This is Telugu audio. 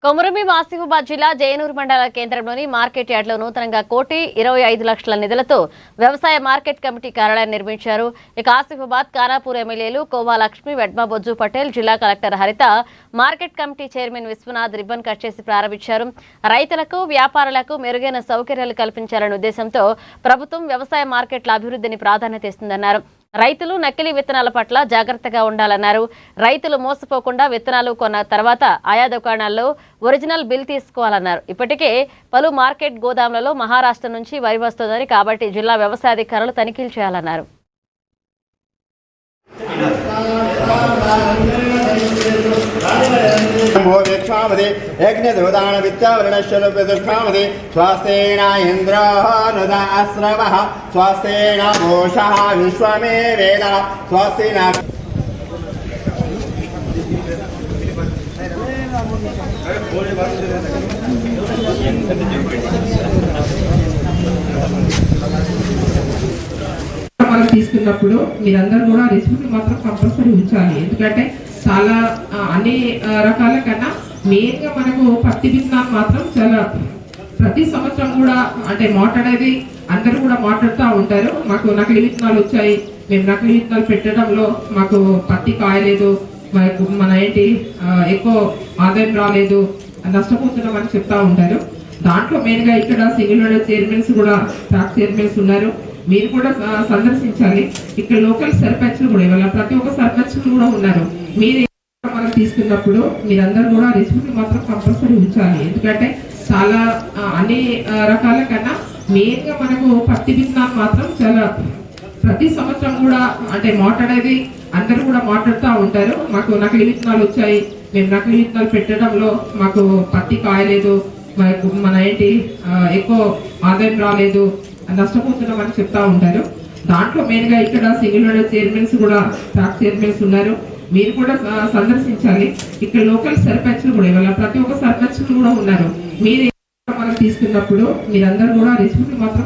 కొమురమి ఆసిఫాబాద్ జిల్లా జయనూరు మండల కేంద్రంలోని మార్కెట్ యార్డ్లో నూతనంగా 1,25,00,000 నిధులతో వ్యవసాయ మార్కెట్ కమిటీ కార్యాలయం నిర్మించారు. ఇక ఆసిఫాబాద్ ఖానాపూర్ ఎమ్మెల్యేలు కోవా లక్ష్మి, వెడ్మా బొజ్జు పటేల్, జిల్లా collector Haritha market committee chairman Vishwanath ribbon cut చేసి ప్రారంభించారు. రైతులకు, వ్యాపారులకు మెరుగైన సౌకర్యాలు కల్పించాలనే ఉద్దేశంతో ప్రభుత్వం వ్యవసాయ మార్కెట్ల అభివృద్ధిని ప్రాధాన్యత ఇస్తుందన్నారు. రైతులు నకిలీ విత్తనాల పట్ల జాగ్రత్తగా ఉండాలన్నారు. రైతులు మోసపోకుండా విత్తనాలు కొన్న తర్వాత ఆయా దుకాణాల్లో ఒరిజినల్ బిల్ తీసుకోవాలన్నారు. ఇప్పటికే పలు మార్కెట్ గోదాములలో మహారాష్ట్ర నుంచి వరి వస్తోందని, కాబట్టి జిల్లా వ్యవసాయ అధికారులు తనిఖీలు చేయాలన్నారు. స్వస్तेन इंद्रो नुदाश्रवः स्वस्तेन घोषः विश्वमे वेदः स्वस्ति न తీసుకున్నప్పుడు మీరందరూ కూడా రిసిప్ట్ మాత్రం కంపల్సరీ ఉంచాలి. ఎందుకంటే చాలా అన్ని రకాల కన్నా మెయిన్ గా మనకు పత్తి విత్తనాలు మాత్రం చాలా ప్రతి సంవత్సరం కూడా అంటే మాట్లాడేది అందరూ కూడా మాట్లాడుతూ ఉంటారు. మాకు నకిలీ విత్తనాలు వచ్చాయి, మేము నకిలీ విత్తనాలు పెట్టడంలో మాకు పత్తి కాయలేదు, మన ఏంటి ఎక్కువ ఆదాయం రాలేదు, నష్టపోతున్నామని చెప్తా ఉంటారు. దాంట్లో మెయిన్ గా ఇక్కడ సింగిల్ విండో చైర్మన్స్ కూడా ట్రాక్ చైర్మన్స్ ఉన్నారు. మీరు కూడా సందర్శించాలి. ఇక్కడ లోకల్ సర్పంచ్లు కూడా ఇవాళ ప్రతి ఒక్క సర్పంచ్లు కూడా ఉన్నారు. మీరు మనం తీసుకున్నప్పుడు మీరందరూ కూడా రిసిప్ట్ మాత్రం కంపల్సరీ ఉంచాలి. ఎందుకంటే చాలా అన్ని రకాల కన్నా మెయిన్ గా మనకు పత్తి విత్తనాలు మాత్రం చాలా ప్రతి సంవత్సరం కూడా అంటే మాట్లాడేది అందరూ కూడా మాట్లాడుతూ ఉంటారు. మాకు నకిలీ విత్తనాలు వచ్చాయి, మేము నకిలీ విత్తనాలు పెట్టడంలో మాకు పత్తి కాయలేదు, మన ఏంటి ఎక్కువ ఆదాయం రాలేదు, నష్టపోతున్నామని చెప్తా ఉంటారు. దాంట్లో మెయిన్ గా ఇక్కడ సింగిల్ విండో చైర్మన్స్ కూడా ట్రాక్ చైర్మన్స్ ఉన్నారు. మీరు కూడా సందర్శించాలి. ఇక్కడ లోకల్ సర్పంచ్లు కూడా ఇవాళ ప్రతి ఒక్క సర్పంచ్లు కూడా ఉన్నారు. మీరు మనం తీసుకున్నప్పుడు మీరందరూ కూడా రిసిప్ట్ మాత్రం